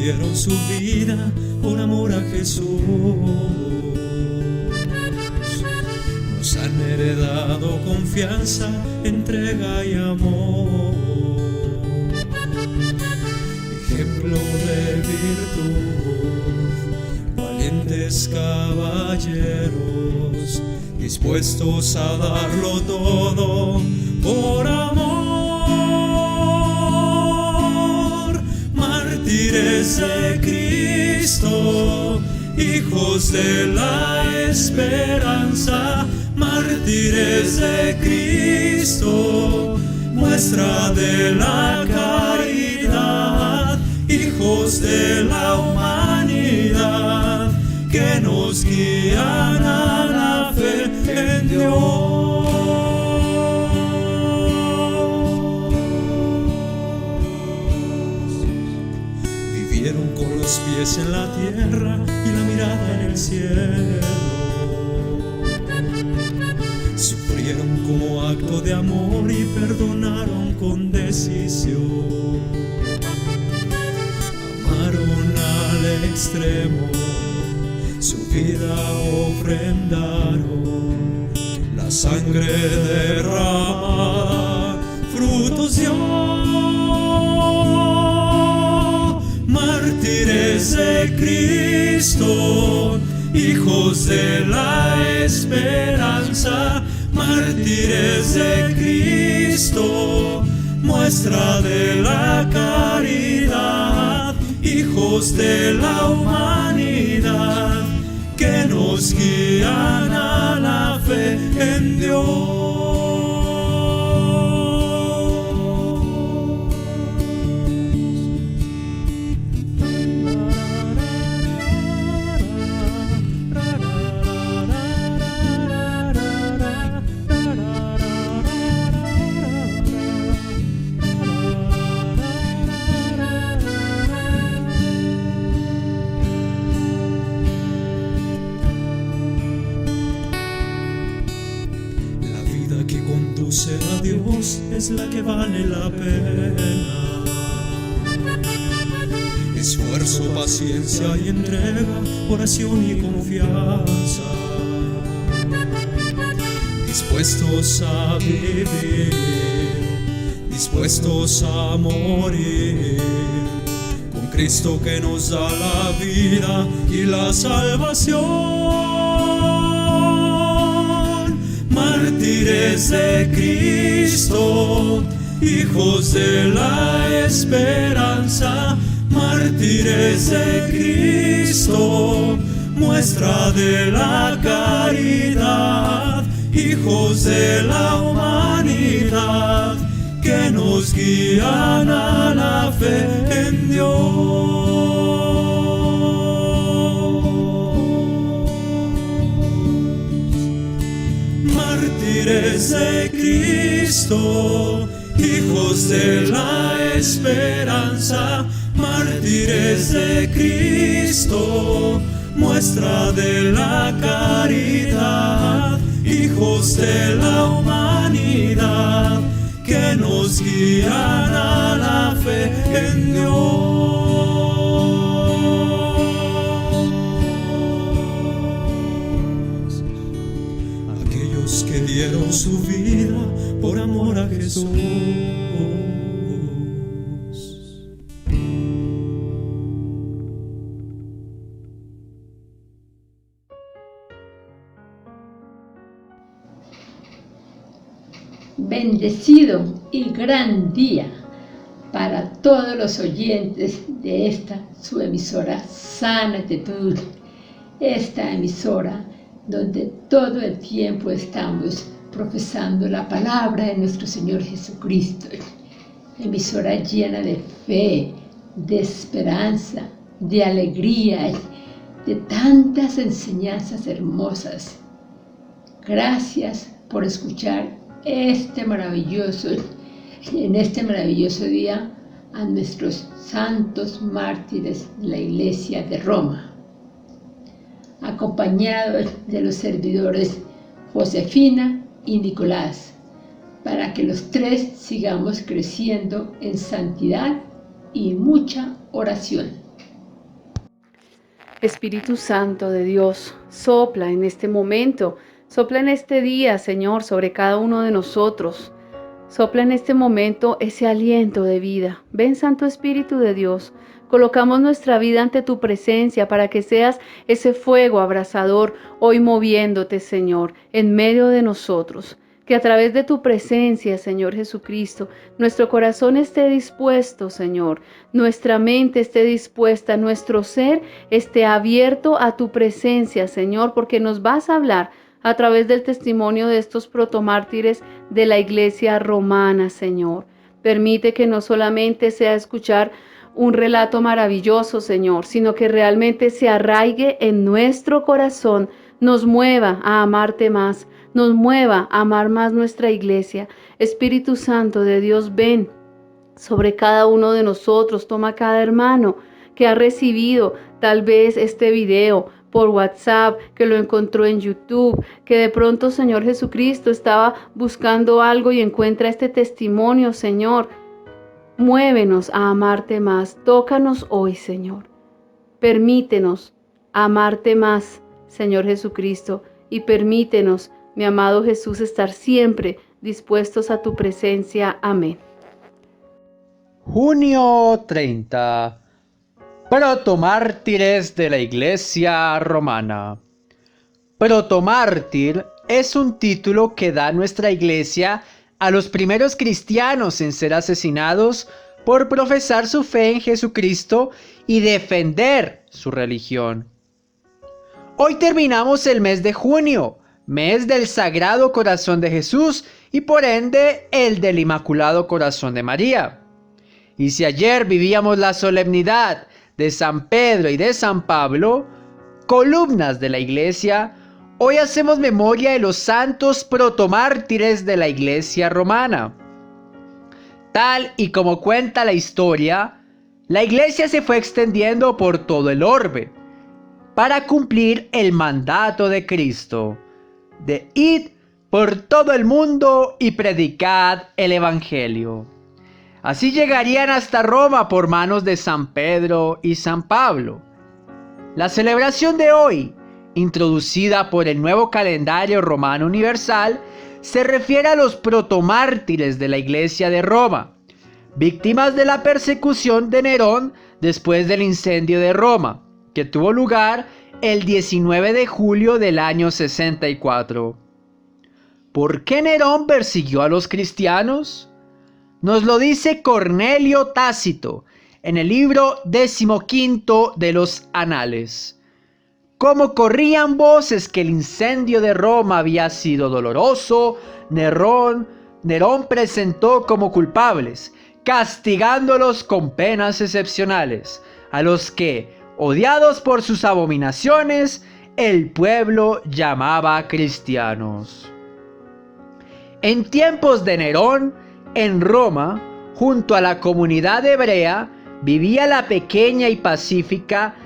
dieron su vida por amor a Jesús. Nos han heredado confianza, entrega y amor. Ejemplo de virtud, valientes caballeros, dispuestos a darlo todo por amor. Mártires de Cristo, hijos de la esperanza. Mártires de Cristo, muestra de la caridad. Hijos de la humanidad, que nos guían a la fe en Dios. Vivieron con los pies en la tierra y la mirada en el cielo. Sufrieron como acto de amor y perdonaron con decisión. Amaron al extremo, su vida ofrendaron, la sangre derramada, frutos dio. Mártires de Cristo, hijos de la esperanza. Mártires de Cristo, muestra de la caridad. Hijos de la humanidad, que nos guían a la fe en Dios. A Dios es la que vale la pena. Esfuerzo, paciencia y entrega, oración y confianza. Dispuestos a vivir, dispuestos a morir, con Cristo que nos da la vida y la salvación. Mártires de Cristo, hijos de la esperanza. Mártires de Cristo, muestra de la caridad. Hijos de la humanidad, que nos guían a la fe en Dios. Mártires de Cristo, hijos de la esperanza. Mártires de Cristo, muestra de la caridad. Hijos de la humanidad, que nos guían a la fe en Dios. Que dieron su vida por amor a Jesús. Bendecido y gran día para todos los oyentes de esta su emisora Sana Actitud, esta emisora donde todo el tiempo estamos profesando la palabra de nuestro Señor Jesucristo. Emisora llena de fe, de esperanza, de alegría, de tantas enseñanzas hermosas. Gracias por escuchar en este maravilloso día a nuestros santos mártires de la Iglesia de Roma, acompañados de los servidores Josefina y Nicolás, para que los tres sigamos creciendo en santidad y mucha oración. Espíritu Santo de Dios, sopla en este momento, sopla en este día, Señor, sobre cada uno de nosotros. Sopla en este momento ese aliento de vida. Ven, Santo Espíritu de Dios, colocamos nuestra vida ante tu presencia para que seas ese fuego abrasador hoy moviéndote, Señor, en medio de nosotros. Que a través de tu presencia, Señor Jesucristo, nuestro corazón esté dispuesto, Señor, nuestra mente esté dispuesta, nuestro ser esté abierto a tu presencia, Señor, porque nos vas a hablar a través del testimonio de estos protomártires de la Iglesia romana, Señor. Permite que no solamente sea escuchar un relato maravilloso, Señor, sino que realmente se arraigue en nuestro corazón, nos mueva a amarte más, nos mueva a amar más nuestra iglesia. Espíritu Santo de Dios, ven sobre cada uno de nosotros, toma cada hermano que ha recibido tal vez este video por WhatsApp, que lo encontró en YouTube, que de pronto, Señor Jesucristo, estaba buscando algo y encuentra este testimonio, Señor. Muévenos a amarte más, tócanos hoy, Señor. Permítenos amarte más, Señor Jesucristo, y permítenos, mi amado Jesús, estar siempre dispuestos a tu presencia. Amén. Junio 30. Protomártires de la Iglesia Romana. Protomártir es un título que da nuestra Iglesia a los primeros cristianos en ser asesinados por profesar su fe en Jesucristo y defender su religión. Hoy terminamos el mes de junio, mes del Sagrado Corazón de Jesús y por ende el del Inmaculado Corazón de María. Y si ayer vivíamos la solemnidad de San Pedro y de San Pablo, columnas de la Iglesia, hoy hacemos memoria de los santos protomártires de la Iglesia romana. Tal y como cuenta la historia, la Iglesia se fue extendiendo por todo el orbe para cumplir el mandato de Cristo, de id por todo el mundo y predicad el Evangelio. Así llegarían hasta Roma por manos de San Pedro y San Pablo. La celebración de hoy, introducida por el nuevo calendario romano universal, se refiere a los protomártires de la Iglesia de Roma, víctimas de la persecución de Nerón después del incendio de Roma, que tuvo lugar el 19 de julio del año 64. ¿Por qué Nerón persiguió a los cristianos? Nos lo dice Cornelio Tácito en el libro 15 de los Anales. Como corrían voces que el incendio de Roma había sido doloroso, Nerón presentó como culpables, castigándolos con penas excepcionales, a los que, odiados por sus abominaciones, el pueblo llamaba cristianos. En tiempos de Nerón, en Roma, junto a la comunidad hebrea, vivía la pequeña y pacífica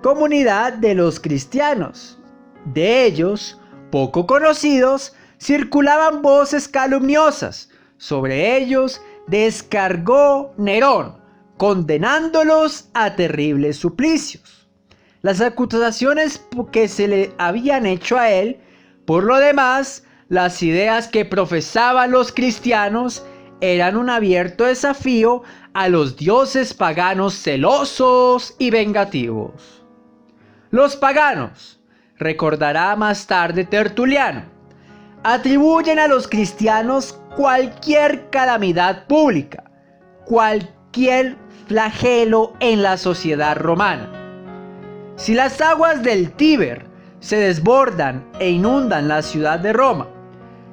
comunidad de los cristianos. De ellos, poco conocidos, circulaban voces calumniosas. Sobre ellos descargó Nerón, condenándolos a terribles suplicios. Las acusaciones que se le habían hecho a él, por lo demás, las ideas que profesaban los cristianos eran un abierto desafío a los dioses paganos celosos y vengativos. Los paganos, recordará más tarde Tertuliano, atribuyen a los cristianos cualquier calamidad pública, cualquier flagelo en la sociedad romana. Si las aguas del Tíber se desbordan e inundan la ciudad de Roma,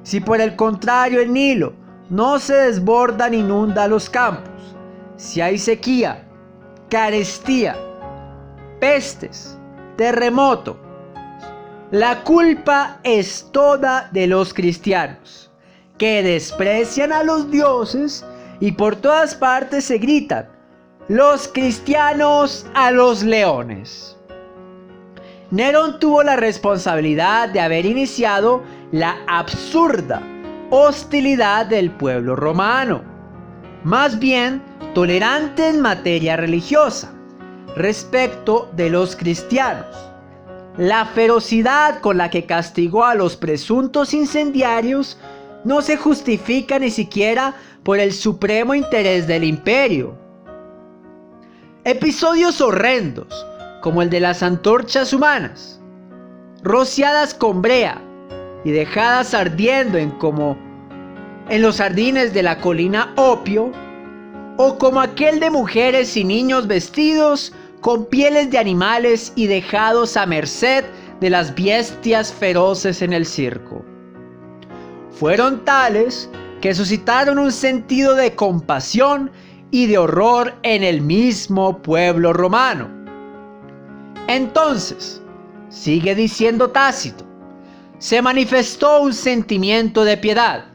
si por el contrario el Nilo no se desborda ni inunda los campos, si hay sequía, carestía, pestes, terremoto, la culpa es toda de los cristianos, que desprecian a los dioses y por todas partes se gritan: los cristianos a los leones. Nerón tuvo la responsabilidad de haber iniciado la absurda hostilidad del pueblo romano, más bien tolerante en materia religiosa, respecto de los cristianos. La ferocidad con la que castigó a los presuntos incendiarios no se justifica ni siquiera por el supremo interés del imperio. Episodios horrendos, como el de las antorchas humanas, rociadas con brea y dejadas ardiendo como en los jardines de la colina Opio, o como aquel de mujeres y niños vestidos con pieles de animales y dejados a merced de las bestias feroces en el circo, fueron tales que suscitaron un sentido de compasión y de horror en el mismo pueblo romano. Entonces, sigue diciendo Tácito, se manifestó un sentimiento de piedad,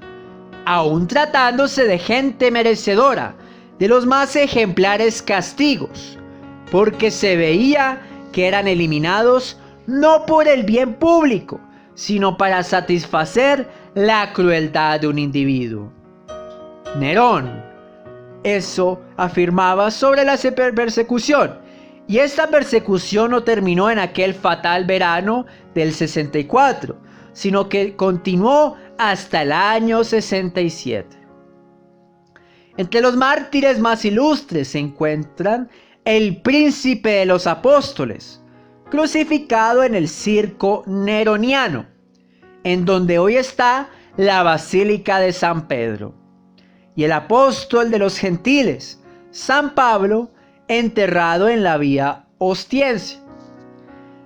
aun tratándose de gente merecedora de los más ejemplares castigos, porque se veía que eran eliminados no por el bien público, sino para satisfacer la crueldad de un individuo. Nerón eso afirmaba sobre la persecución, y esta persecución no terminó en aquel fatal verano del 64, sino que continuó hasta el año 67. Entre los mártires más ilustres se encuentran el príncipe de los apóstoles, crucificado en el circo neroniano, en donde hoy está la Basílica de San Pedro, y el apóstol de los gentiles, San Pablo, enterrado en la Vía Ostiense.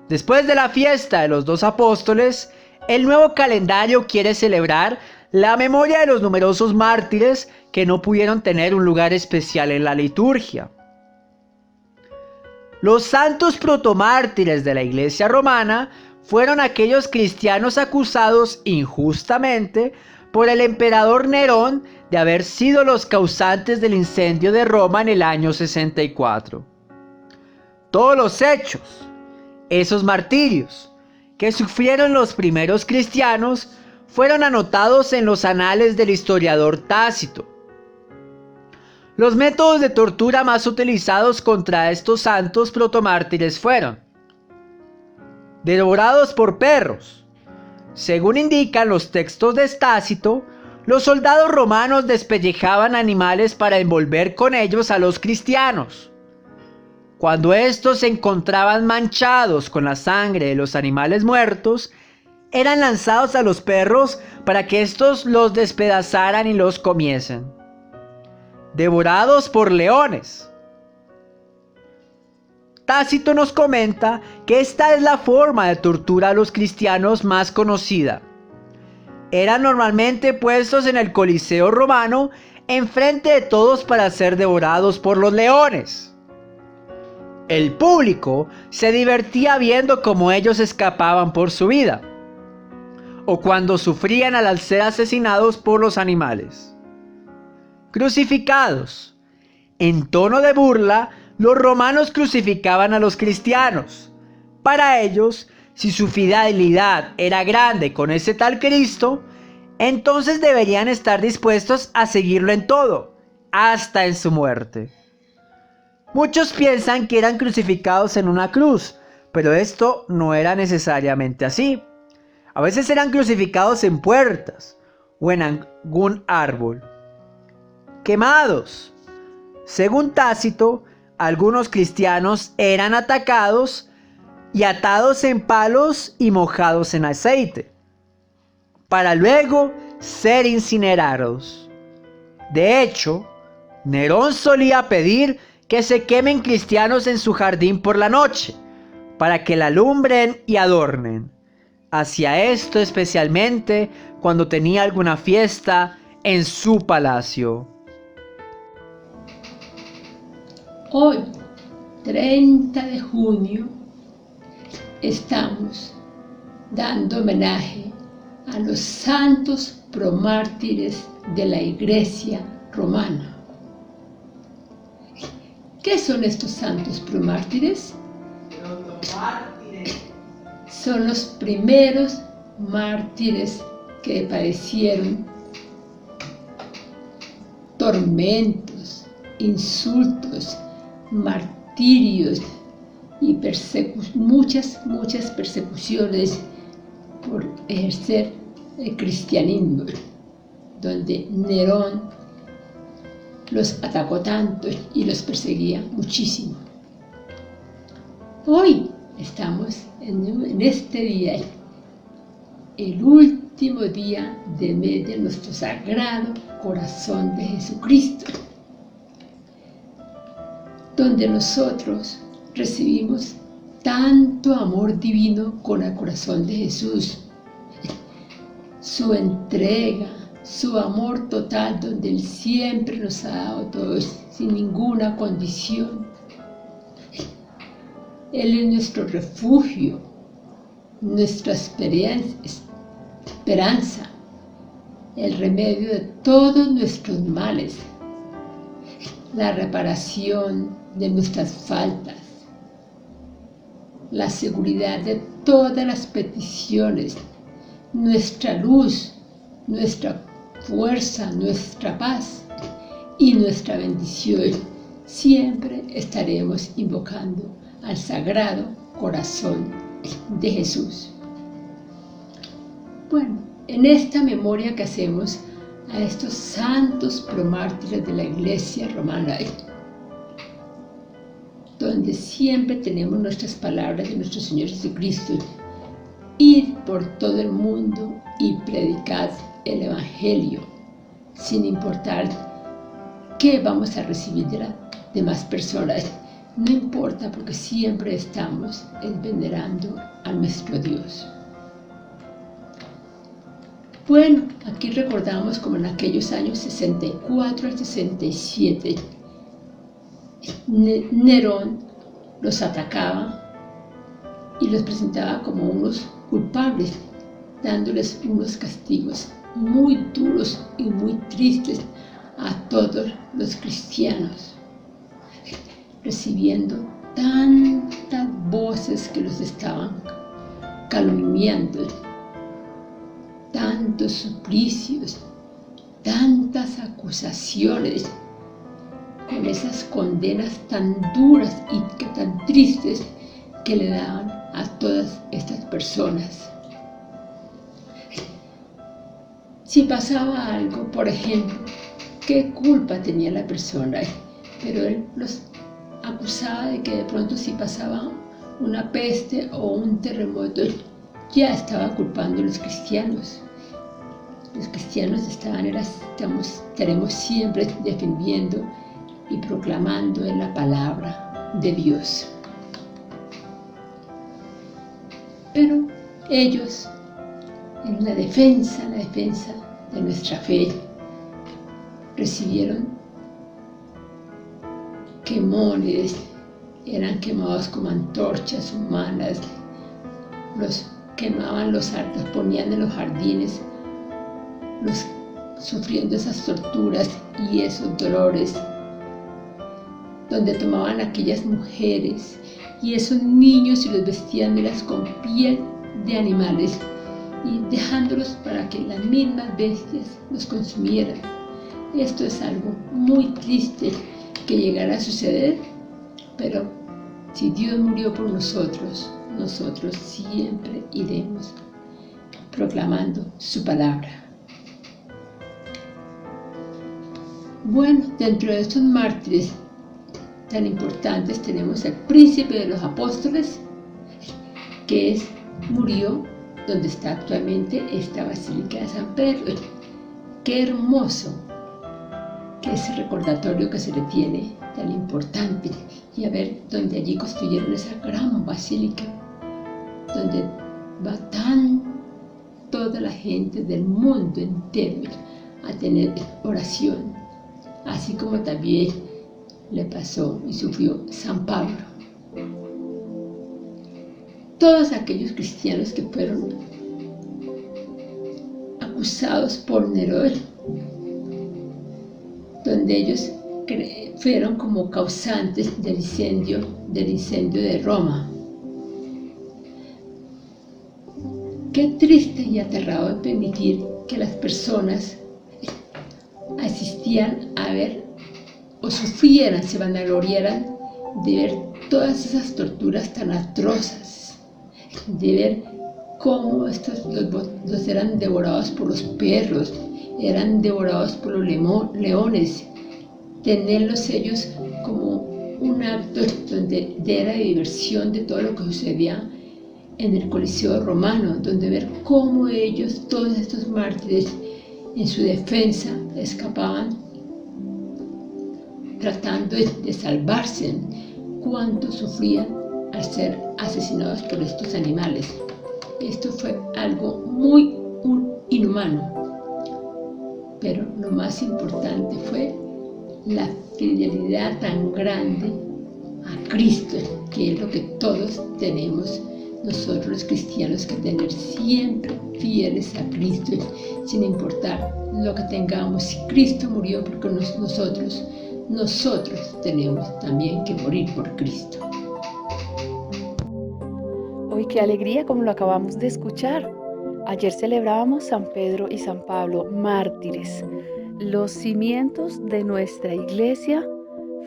Después de la fiesta de los dos apóstoles, el nuevo calendario quiere celebrar la memoria de los numerosos mártires que no pudieron tener un lugar especial en la liturgia. Los santos protomártires de la Iglesia romana fueron aquellos cristianos acusados injustamente por el emperador Nerón de haber sido los causantes del incendio de Roma en el año 64. Todos los hechos, esos martirios que sufrieron los primeros cristianos, fueron anotados en los anales del historiador Tácito. Los métodos de tortura más utilizados contra estos santos protomártires fueron devorados por perros. Según indican los textos de Tácito, los soldados romanos despellejaban animales para envolver con ellos a los cristianos. Cuando estos se encontraban manchados con la sangre de los animales muertos, eran lanzados a los perros para que estos los despedazaran y los comiesen. Devorados por leones. Tácito nos comenta que esta es la forma de tortura a los cristianos más conocida. Eran normalmente puestos en el Coliseo romano enfrente de todos para ser devorados por los leones. El público se divertía viendo cómo ellos escapaban por su vida, o cuando sufrían al ser asesinados por los animales. Crucificados. En tono de burla, los romanos crucificaban a los cristianos. Para ellos, si su fidelidad era grande con ese tal Cristo, entonces deberían estar dispuestos a seguirlo en todo, hasta en su muerte. Muchos piensan que eran crucificados en una cruz, pero esto no era necesariamente así. A veces eran crucificados en puertas o en algún árbol. Quemados. Según Tácito, algunos cristianos eran atacados y atados en palos y mojados en aceite, para luego ser incinerados. De hecho, Nerón solía pedir que se quemen cristianos en su jardín por la noche, para que la alumbren y adornen. Hacía esto especialmente cuando tenía alguna fiesta en su palacio. Hoy, 30 de junio, estamos dando homenaje a los santos promártires de la Iglesia romana. ¿Qué son estos santos promártires? Son los primeros mártires que padecieron tormentos, insultos, martirios y muchas persecuciones por ejercer el cristianismo, donde Nerón los atacó tanto y los perseguía muchísimo. Hoy estamos en este día, el último día del mes de nuestro Sagrado Corazón de Jesucristo, donde nosotros recibimos tanto amor divino con el corazón de Jesús, su entrega, su amor total, donde Él siempre nos ha dado todo sin ninguna condición. Él es nuestro refugio, nuestra esperanza, el remedio de todos nuestros males, la reparación de nuestras faltas, la seguridad de todas las peticiones, nuestra luz, nuestra fuerza, nuestra paz y nuestra bendición. Siempre estaremos invocando al Sagrado Corazón de Jesús. Bueno, en esta memoria que hacemos a estos santos promártires de la Iglesia romana, donde siempre tenemos nuestras palabras de nuestro Señor Jesucristo: id por todo el mundo y predicad el Evangelio, sin importar qué vamos a recibir de las demás personas. No importa, porque siempre estamos venerando a nuestro Dios. Bueno, aquí recordamos como en aquellos años 64 al 67, Nerón los atacaba y los presentaba como unos culpables, dándoles unos castigos muy duros y muy tristes a todos los cristianos, recibiendo tantas voces que los estaban calumniando, tantos suplicios, tantas acusaciones, con esas condenas tan duras y tan tristes que le daban a todas estas personas. Si pasaba algo, por ejemplo, ¿qué culpa tenía la persona? Pero él los acusaba de que de pronto si pasaba una peste o un terremoto, ya estaba culpando a los cristianos. Los cristianos estaremos siempre defendiendo y proclamando en la palabra de Dios. Pero ellos, en la defensa de nuestra fe, recibieron quemones, eran quemados como antorchas humanas, los quemaban, los ponían en los jardines, sufriendo esas torturas y esos dolores, donde tomaban a aquellas mujeres y esos niños y los vestían con piel de animales y dejándolos para que las mismas bestias los consumieran. Esto es algo muy triste que llegara a suceder, pero si Dios murió por nosotros, nosotros siempre iremos proclamando su palabra. Bueno, dentro de estos mártires tan importantes tenemos al príncipe de los apóstoles, que murió donde está actualmente esta Basílica de San Pedro. Qué hermoso que ese recordatorio que se le tiene tan importante, y a ver donde allí construyeron esa gran basílica, donde va toda la gente del mundo entero a tener oración, así como también le pasó y sufrió San Pablo. Todos aquellos cristianos que fueron acusados por Nerón, donde ellos fueron como causantes del incendio de Roma. Qué triste y aterrador permitir que las personas asistían a ver o sufrieran, se vanagloriaran de ver todas esas torturas tan atroces, de ver cómo los eran devorados por los perros, eran devorados por los leones, tenerlos ellos como un acto donde era de diversión de todo lo que sucedía en el Coliseo romano, donde ver cómo ellos, todos estos mártires, en su defensa escapaban tratando de salvarse, cuánto sufrían al ser asesinados por estos animales. Esto fue algo muy inhumano, pero lo más importante fue la fidelidad tan grande a Cristo, que es lo que todos tenemos nosotros los cristianos que tener siempre fieles a Cristo, sin importar lo que tengamos. Si Cristo murió por nosotros tenemos también que morir por Cristo. Hoy qué alegría como lo acabamos de escuchar. Ayer celebrábamos San Pedro y San Pablo, mártires. Los cimientos de nuestra iglesia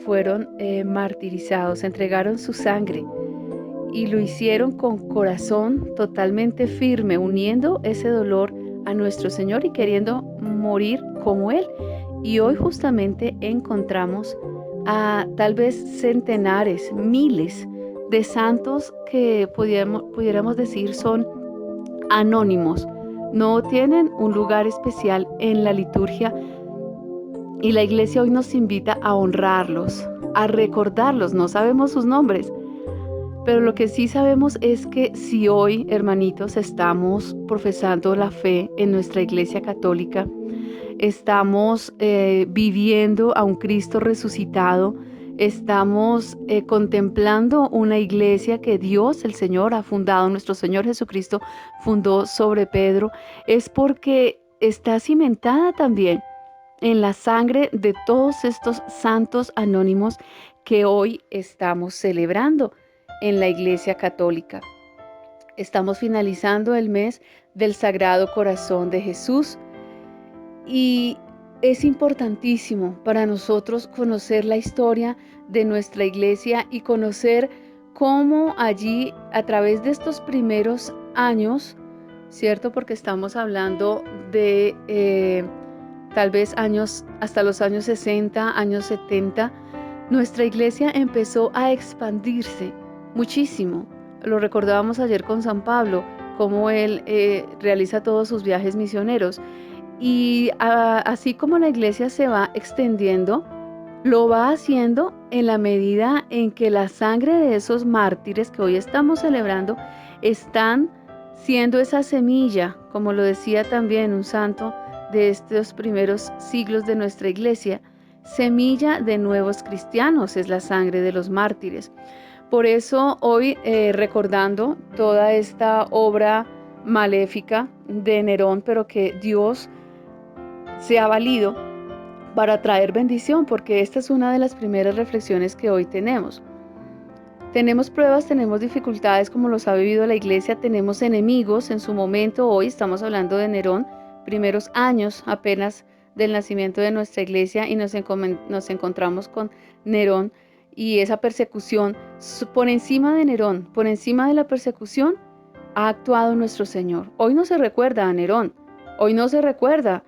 fueron martirizados, entregaron su sangre y lo hicieron con corazón totalmente firme, uniendo ese dolor a nuestro Señor y queriendo morir como Él. Y hoy justamente encontramos a tal vez centenares, miles de santos que pudiéramos decir son anónimos, no tienen un lugar especial en la liturgia, y la iglesia hoy nos invita a honrarlos, a recordarlos. No sabemos sus nombres, pero lo que sí sabemos es que si hoy, hermanitos, estamos profesando la fe en nuestra iglesia católica, estamos viviendo a un Cristo resucitado, estamos contemplando una iglesia que Dios, el Señor, ha fundado, nuestro Señor Jesucristo fundó sobre Pedro, es porque está cimentada también en la sangre de todos estos santos anónimos que hoy estamos celebrando en la Iglesia Católica. Estamos finalizando el mes del Sagrado Corazón de Jesús y es importantísimo para nosotros conocer la historia de nuestra iglesia y conocer cómo allí, a través de estos primeros años, ¿cierto? Porque estamos hablando de tal vez años, hasta los años 60, años 70, nuestra iglesia empezó a expandirse muchísimo. Lo recordábamos ayer con San Pablo, cómo él realiza todos sus viajes misioneros. Y así como la iglesia se va extendiendo, lo va haciendo en la medida en que la sangre de esos mártires que hoy estamos celebrando están siendo esa semilla, como lo decía también un santo de estos primeros siglos de nuestra iglesia, semilla de nuevos cristianos es la sangre de los mártires. Por eso hoy recordando toda esta obra maléfica de Nerón, pero que Dios se ha valido para traer bendición, porque esta es una de las primeras reflexiones que hoy tenemos. Tenemos pruebas, tenemos dificultades como los ha vivido la iglesia, tenemos enemigos en su momento. Hoy estamos hablando de Nerón, primeros años apenas del nacimiento de nuestra iglesia, y nos encontramos con Nerón y esa persecución. Por encima de Nerón, por encima de la persecución, ha actuado nuestro Señor. Hoy no se recuerda a Nerón, hoy no se recuerda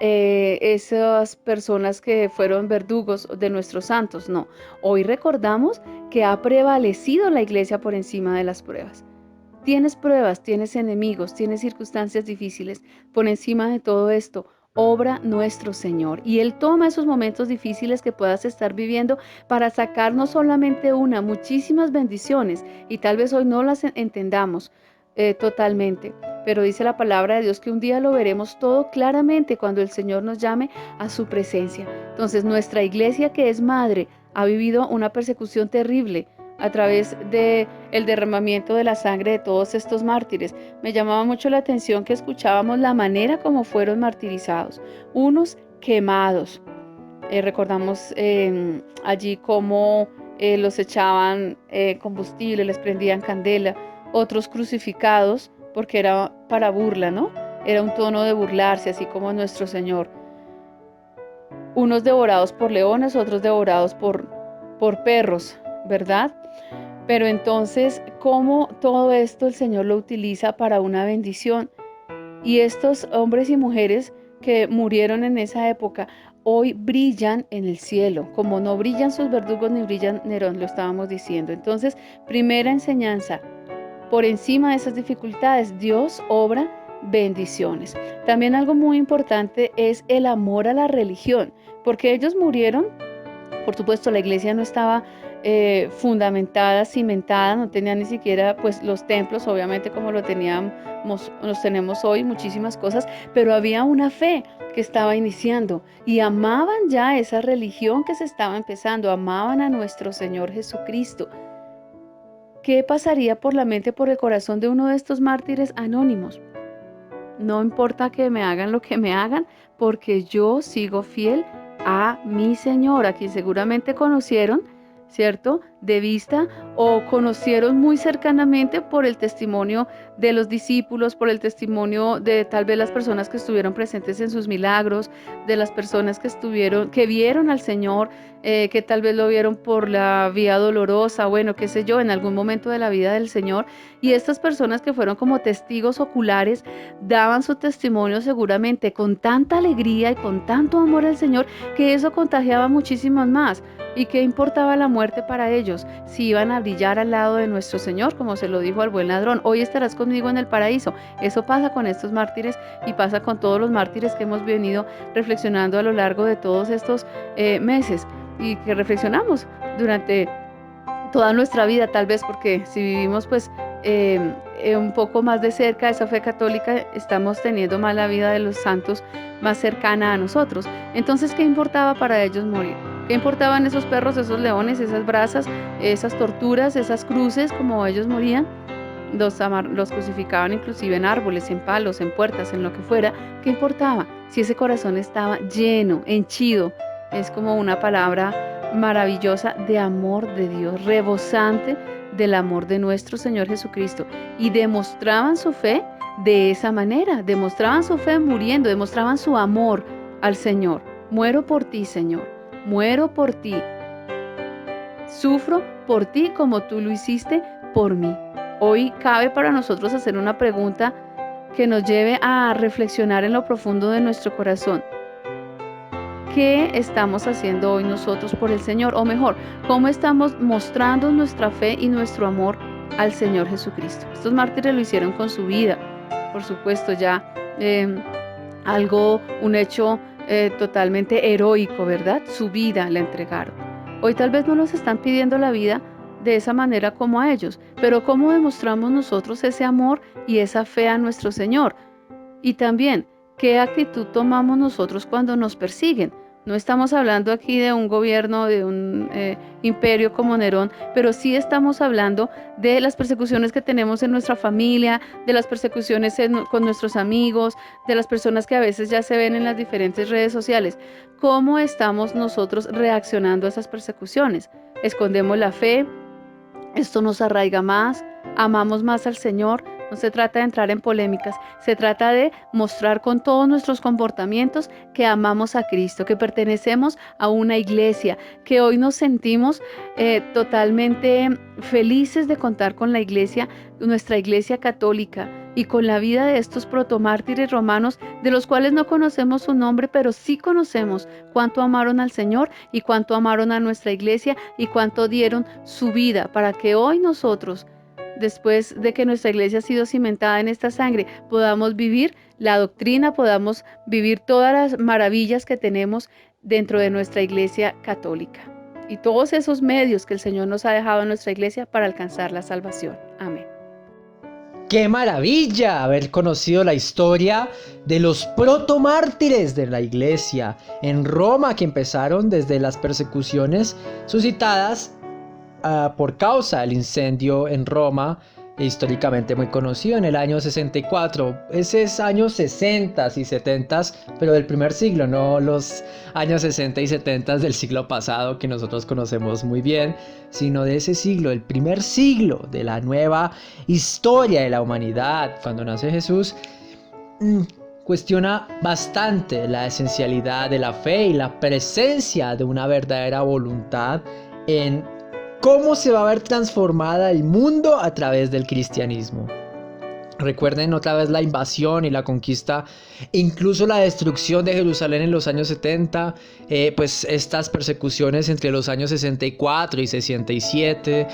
esas personas que fueron verdugos de nuestros santos, no. Hoy recordamos que ha prevalecido la iglesia por encima de las pruebas. Tienes pruebas, tienes enemigos, tienes circunstancias difíciles. Por encima de todo esto, obra nuestro Señor. Y Él toma esos momentos difíciles que puedas estar viviendo para sacar no solamente una, muchísimas bendiciones. Y tal vez hoy no las entendamos totalmente. Pero dice la palabra de Dios que un día lo veremos todo claramente cuando el Señor nos llame a su presencia. Entonces nuestra iglesia, que es madre, ha vivido una persecución terrible a través del derramamiento de la sangre de todos estos mártires. Me llamaba mucho la atención que escuchábamos la manera como fueron martirizados. Unos quemados. Recordamos allí cómo los echaban combustible, les prendían candela. Otros crucificados, porque era para burla, ¿no? Era un tono de burlarse, así como nuestro Señor. Unos devorados por leones, otros devorados por perros, ¿verdad? Pero entonces, ¿cómo todo esto el Señor lo utiliza para una bendición? Y estos hombres y mujeres que murieron en esa época, hoy brillan en el cielo, como no brillan sus verdugos ni brillan Nerón, lo estábamos diciendo. Entonces, primera enseñanza, por encima de esas dificultades, Dios obra bendiciones. También algo muy importante es el amor a la religión, porque ellos murieron. Por supuesto, la iglesia no estaba fundamentada, cimentada, no tenía ni siquiera pues los templos, obviamente como los tenemos hoy, muchísimas cosas, pero había una fe que estaba iniciando y amaban ya esa religión que se estaba empezando, amaban a nuestro Señor Jesucristo. ¿Qué pasaría por la mente, por el corazón de uno de estos mártires anónimos? No importa que me hagan lo que me hagan, porque yo sigo fiel a mi Señor, a quien seguramente conocieron, ¿cierto?, de vista, o conocieron muy cercanamente por el testimonio de los discípulos, por el testimonio de tal vez las personas que estuvieron presentes en sus milagros, de las personas que vieron al Señor, que tal vez lo vieron por la vía dolorosa, bueno, qué sé yo, en algún momento de la vida del Señor. Y estas personas que fueron como testigos oculares daban su testimonio seguramente con tanta alegría y con tanto amor al Señor, que eso contagiaba muchísimos más. ¿Y qué importaba la muerte para ellos? Si iban a brillar al lado de nuestro Señor, como se lo dijo al buen ladrón, hoy estarás conmigo en el paraíso. Eso pasa con estos mártires y pasa con todos los mártires que hemos venido reflexionando a lo largo de todos estos meses y que reflexionamos durante toda nuestra vida, tal vez porque si vivimos pues un poco más de cerca esa fe católica, estamos teniendo más la vida de los santos más cercana a nosotros. Entonces, ¿qué importaba para ellos morir? ¿Qué importaban esos perros, esos leones, esas brasas, esas torturas, esas cruces, como ellos morían? Los crucificaban inclusive en árboles, en palos, en puertas, en lo que fuera. ¿Qué importaba? Si ese corazón estaba lleno, henchido, es como una palabra maravillosa de amor de Dios, rebosante del amor de nuestro Señor Jesucristo. Y demostraban su fe de esa manera, demostraban su fe muriendo, demostraban su amor al Señor. Muero por ti, Señor, muero por ti, sufro por ti como tú lo hiciste por mí. Hoy cabe para nosotros hacer una pregunta que nos lleve a reflexionar en lo profundo de nuestro corazón. ¿Qué estamos haciendo hoy nosotros por el Señor? O mejor, ¿cómo estamos mostrando nuestra fe y nuestro amor al Señor Jesucristo? Estos mártires lo hicieron con su vida, por supuesto, ya un hecho totalmente heroico, ¿verdad? Su vida la entregaron. Hoy tal vez no nos están pidiendo la vida de esa manera como a ellos, pero ¿cómo demostramos nosotros ese amor y esa fe a nuestro Señor? Y también, ¿qué actitud tomamos nosotros cuando nos persiguen? No estamos hablando aquí de un gobierno, de un imperio como Nerón, pero sí estamos hablando de las persecuciones que tenemos en nuestra familia, de las persecuciones con nuestros amigos, de las personas que a veces ya se ven en las diferentes redes sociales. ¿Cómo estamos nosotros reaccionando a esas persecuciones? ¿Escondemos la fe? ¿Esto nos arraiga más? ¿Amamos más al Señor? No se trata de entrar en polémicas, se trata de mostrar con todos nuestros comportamientos que amamos a Cristo, que pertenecemos a una iglesia, que hoy nos sentimos totalmente felices de contar con la iglesia, nuestra iglesia católica, y con la vida de estos protomártires romanos, de los cuales no conocemos su nombre, pero sí conocemos cuánto amaron al Señor y cuánto amaron a nuestra iglesia y cuánto dieron su vida para que hoy nosotros, después de que nuestra iglesia ha sido cimentada en esta sangre, podamos vivir la doctrina, podamos vivir todas las maravillas que tenemos dentro de nuestra iglesia católica y todos esos medios que el Señor nos ha dejado en nuestra iglesia para alcanzar la salvación. Amén. ¡Qué maravilla haber conocido la historia de los protomártires de la iglesia en Roma, que empezaron desde las persecuciones suscitadas por causa del incendio en Roma, históricamente muy conocido en el año 64. Ese es años 60 y 70, pero del primer siglo, no los años 60 y 70 del siglo pasado que nosotros conocemos muy bien, sino de ese siglo, el primer siglo de la nueva historia de la humanidad, cuando nace Jesús. Cuestiona bastante la esencialidad de la fe y la presencia de una verdadera voluntad en cómo se va a ver transformada el mundo a través del cristianismo. Recuerden otra vez la invasión y la conquista, incluso la destrucción de Jerusalén en los años 70, pues estas persecuciones entre los años 64 y 67,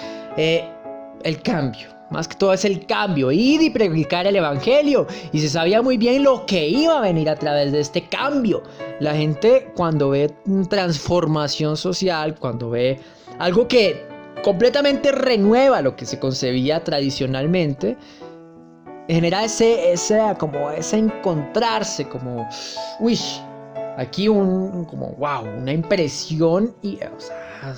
el cambio. Más que todo es el cambio, ir y predicar el evangelio, y se sabía muy bien lo que iba a venir a través de este cambio. La gente, cuando ve transformación social, cuando ve algo que completamente renueva lo que se concebía tradicionalmente, genera ese encontrarse, como, uy, aquí como wow, una impresión y, o sea,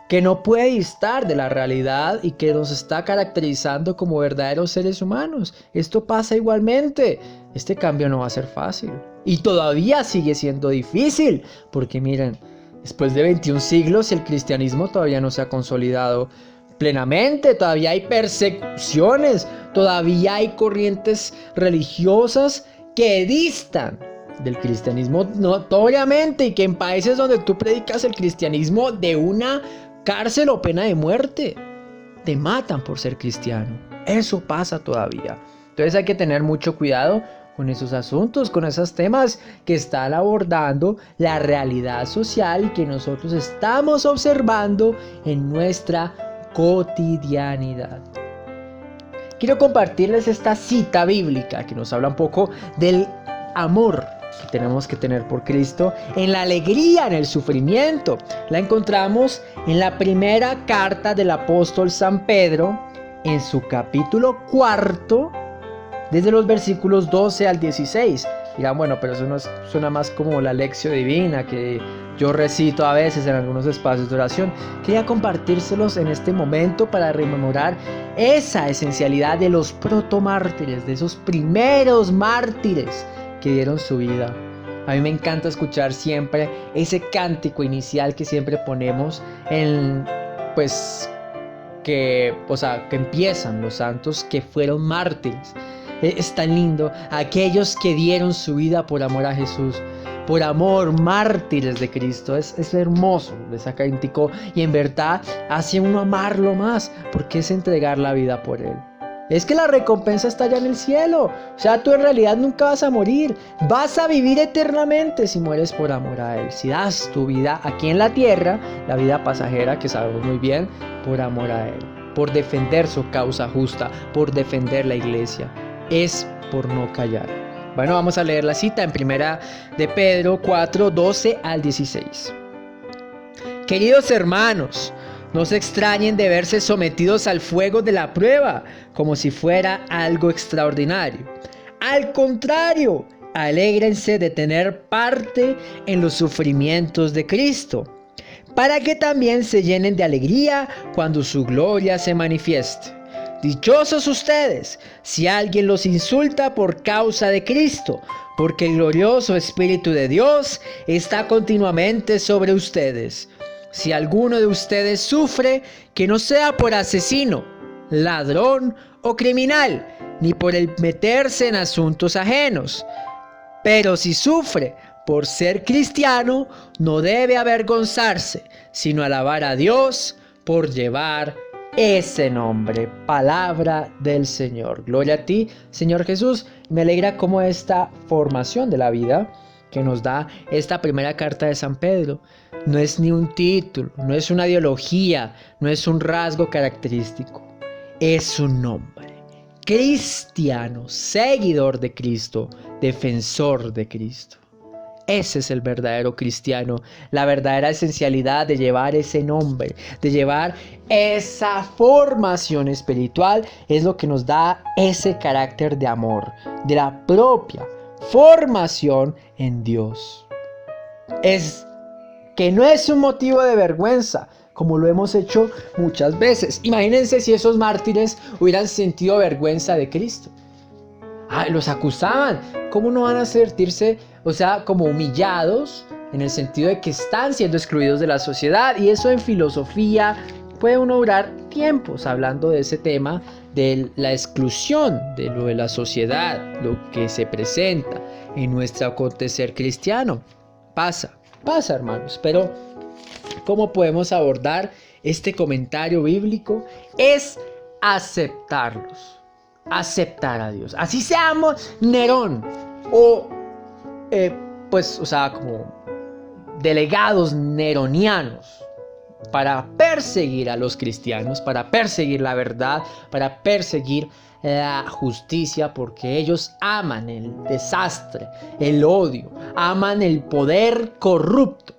que no puede distar de la realidad y que nos está caracterizando como verdaderos seres humanos. Esto pasa igualmente. Este cambio no va a ser fácil. Y todavía sigue siendo difícil. Porque miren, después de 21 siglos el cristianismo todavía no se ha consolidado plenamente. Todavía hay persecuciones. Todavía hay corrientes religiosas que distan del cristianismo notoriamente. Y que en países donde tú predicas el cristianismo, de una cárcel o pena de muerte, te matan por ser cristiano. Eso pasa todavía. Entonces hay que tener mucho cuidado con esos asuntos, con esos temas que están abordando la realidad social y que nosotros estamos observando en nuestra cotidianidad. Quiero compartirles esta cita bíblica que nos habla un poco del amor que tenemos que tener por Cristo, en la alegría, en el sufrimiento. La encontramos en la primera carta del apóstol San Pedro, en su capítulo 4, desde los versículos 12 al 16. Dirán, bueno, pero eso no suena más como la lección divina que yo recito a veces en algunos espacios de oración. Quería compartírselos en este momento para rememorar esa esencialidad de los protomártires, de esos primeros mártires que dieron su vida. A mí me encanta escuchar siempre ese cántico inicial que siempre ponemos que empiezan los santos que fueron mártires. Es tan lindo, aquellos que dieron su vida por amor a Jesús, por amor, mártires de Cristo. Es hermoso ese cántico y en verdad hace uno amarlo más, porque es entregar la vida por Él. Es que la recompensa está allá en el cielo. O sea, tú en realidad nunca vas a morir. Vas a vivir eternamente si mueres por amor a Él. Si das tu vida aquí en la tierra, la vida pasajera que sabemos muy bien, por amor a Él. Por defender su causa justa, por defender la iglesia. Es por no callar. Bueno, vamos a leer la cita en primera de Pedro 4, 12 al 16. Queridos hermanos, no se extrañen de verse sometidos al fuego de la prueba, como si fuera algo extraordinario. Al contrario, alégrense de tener parte en los sufrimientos de Cristo, para que también se llenen de alegría cuando su gloria se manifieste. Dichosos ustedes, si alguien los insulta por causa de Cristo, porque el glorioso Espíritu de Dios está continuamente sobre ustedes. Si alguno de ustedes sufre, que no sea por asesino, ladrón o criminal, ni por el meterse en asuntos ajenos. Pero si sufre por ser cristiano, no debe avergonzarse, sino alabar a Dios por llevar ese nombre. Palabra del Señor. Gloria a ti, Señor Jesús. Me alegra cómo esta formación de la vida que nos da esta primera carta de San Pedro no es ni un título, no es una ideología, no es un rasgo característico, es un nombre. Cristiano, seguidor de Cristo, defensor de Cristo. Ese es el verdadero cristiano, la verdadera esencialidad de llevar ese nombre, de llevar esa formación espiritual, es lo que nos da ese carácter de amor, de la propia formación en Dios. Es que no es un motivo de vergüenza, como lo hemos hecho muchas veces. Imagínense si esos mártires hubieran sentido vergüenza de Cristo. Los acusaban. ¿Cómo no van a sentirse, como humillados, en el sentido de que están siendo excluidos de la sociedad? Y eso en filosofía puede uno durar tiempos hablando de ese tema, de la exclusión de lo de la sociedad, lo que se presenta en nuestro acontecer cristiano. Pasa hermanos, pero ¿cómo podemos abordar este comentario bíblico es aceptarlos, aceptar a Dios. Así seamos Nerón o como delegados neronianos para perseguir a los cristianos, para perseguir la verdad, para perseguir la justicia, porque ellos aman el desastre, el odio, aman el poder corrupto.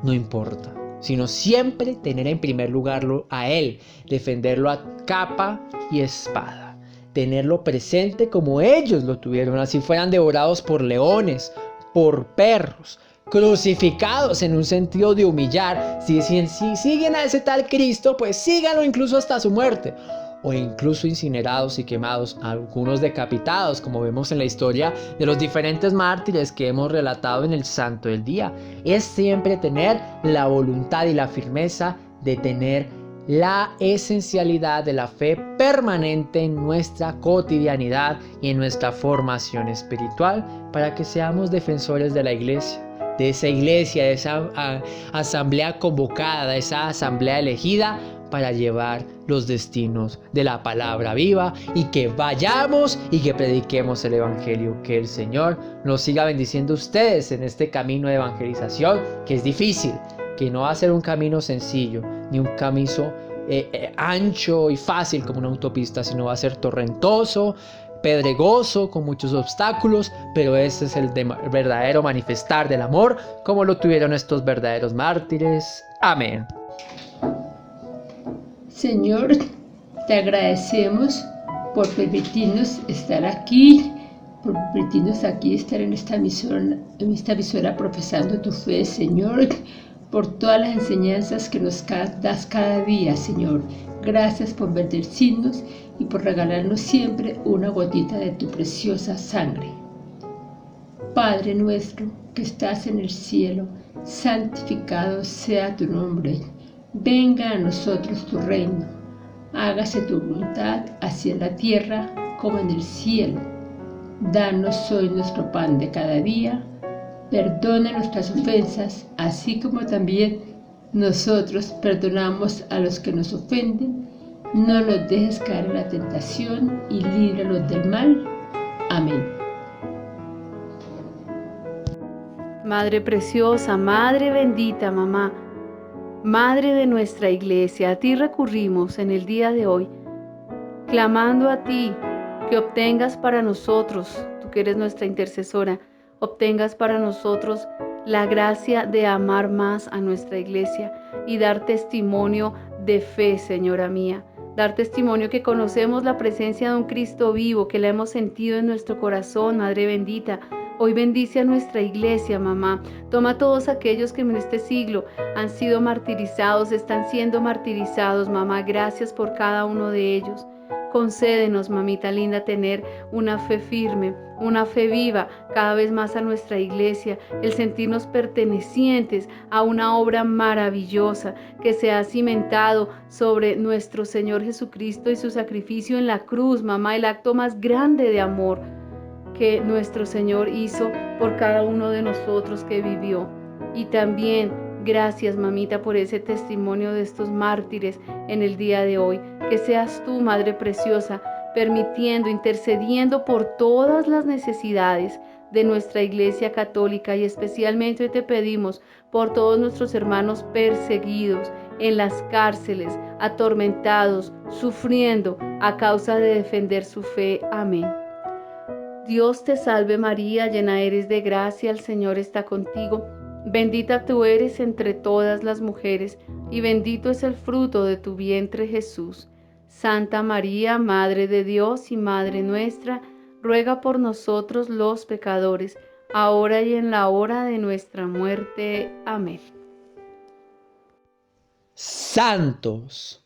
No importa, sino siempre tener en primer lugar a Él, defenderlo a capa y espada, tenerlo presente como ellos lo tuvieron, así fueran devorados por leones, por perros, crucificados en un sentido de humillar. Si siguen a ese tal Cristo, pues síganlo incluso hasta su muerte, o incluso incinerados y quemados, algunos decapitados, como vemos en la historia de los diferentes mártires que hemos relatado en el Santo del Día. Es siempre tener la voluntad y la firmeza de tener la esencialidad de la fe permanente en nuestra cotidianidad y en nuestra formación espiritual, para que seamos defensores de la iglesia, de esa asamblea convocada, de esa asamblea elegida para llevar los destinos de la palabra viva, y que vayamos y que prediquemos el evangelio. Que el Señor nos siga bendiciendo a ustedes en este camino de evangelización, que es difícil, que no va a ser un camino sencillo, ni un camino ancho y fácil como una autopista, sino va a ser torrentoso, pedregoso, con muchos obstáculos, pero ese es el verdadero manifestar del amor, como lo tuvieron estos verdaderos mártires. Amén. Señor, te agradecemos por permitirnos estar aquí, por permitirnos aquí estar en esta emisora profesando tu fe, Señor, por todas las enseñanzas que nos das cada día, Señor. Gracias por bendecirnos y por regalarnos siempre una gotita de tu preciosa sangre. Padre nuestro que estás en el cielo, santificado sea tu nombre. Venga a nosotros tu reino. Hágase tu voluntad, así en la tierra como en el cielo. Danos hoy nuestro pan de cada día. Perdona nuestras ofensas, así como también nosotros perdonamos a los que nos ofenden. No nos dejes caer en la tentación y líbranos del mal. Amén. Madre preciosa, Madre bendita, mamá, Madre de nuestra iglesia, a ti recurrimos en el día de hoy, clamando a ti que obtengas para nosotros, tú que eres nuestra intercesora, obtengas para nosotros la gracia de amar más a nuestra iglesia y dar testimonio de fe, Señora mía. Dar testimonio que conocemos la presencia de un Cristo vivo, que la hemos sentido en nuestro corazón, Madre bendita. Hoy bendice a nuestra iglesia, mamá. Toma a todos aquellos que en este siglo han sido martirizados, están siendo martirizados, mamá. Gracias por cada uno de ellos. Concédenos, mamita linda, tener una fe firme, una fe viva cada vez más a nuestra iglesia, el sentirnos pertenecientes a una obra maravillosa que se ha cimentado sobre nuestro Señor Jesucristo y su sacrificio en la cruz, mamá, el acto más grande de amor que nuestro Señor hizo por cada uno de nosotros que vivió. Y también gracias, mamita, por ese testimonio de estos mártires en el día de hoy. Que seas tú, Madre preciosa, permitiendo, intercediendo por todas las necesidades de nuestra Iglesia Católica, y especialmente te pedimos por todos nuestros hermanos perseguidos en las cárceles, atormentados, sufriendo a causa de defender su fe. Amén. Dios te salve María, llena eres de gracia, el Señor está contigo. Bendita tú eres entre todas las mujeres, y bendito es el fruto de tu vientre Jesús. Santa María, Madre de Dios y Madre nuestra, ruega por nosotros los pecadores, ahora y en la hora de nuestra muerte. Amén. Santos,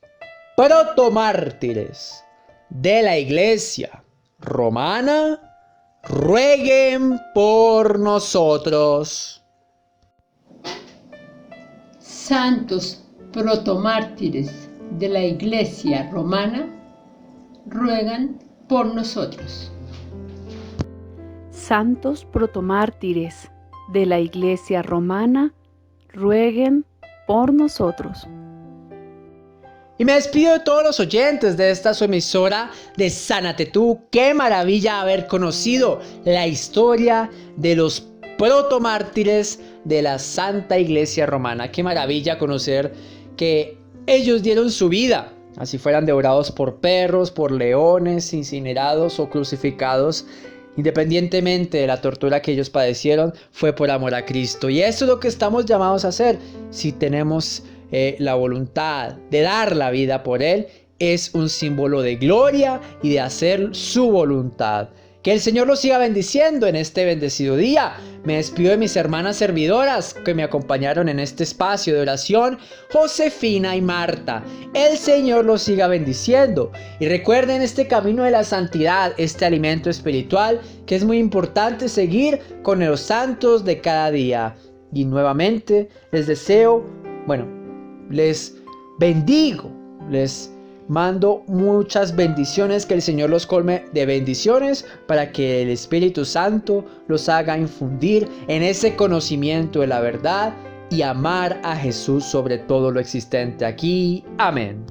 protomártires de la Iglesia Romana, rueguen por nosotros. Santos protomártires de la Iglesia Romana, ruegan por nosotros. Santos protomártires de la Iglesia Romana, rueguen por nosotros. Y me despido de todos los oyentes de esta su emisora de Sánate Tú. Qué maravilla haber conocido la historia de los protomártires de la Santa Iglesia Romana. Qué maravilla conocer que ellos dieron su vida, así fueran devorados por perros, por leones, incinerados o crucificados. Independientemente de la tortura que ellos padecieron, fue por amor a Cristo. Y eso es lo que estamos llamados a hacer si tenemos la voluntad de dar la vida por Él. Es un símbolo de gloria y de hacer su voluntad. Que el Señor los siga bendiciendo en este bendecido día. Me despido de mis hermanas servidoras que me acompañaron en este espacio de oración, Josefina y Marta. El Señor los siga bendiciendo. Y recuerden este camino de la santidad, este alimento espiritual, que es muy importante seguir con los santos de cada día. Y nuevamente les deseo, les bendigo, les mando muchas bendiciones, que el Señor los colme de bendiciones para que el Espíritu Santo los haga infundir en ese conocimiento de la verdad y amar a Jesús sobre todo lo existente aquí. Amén.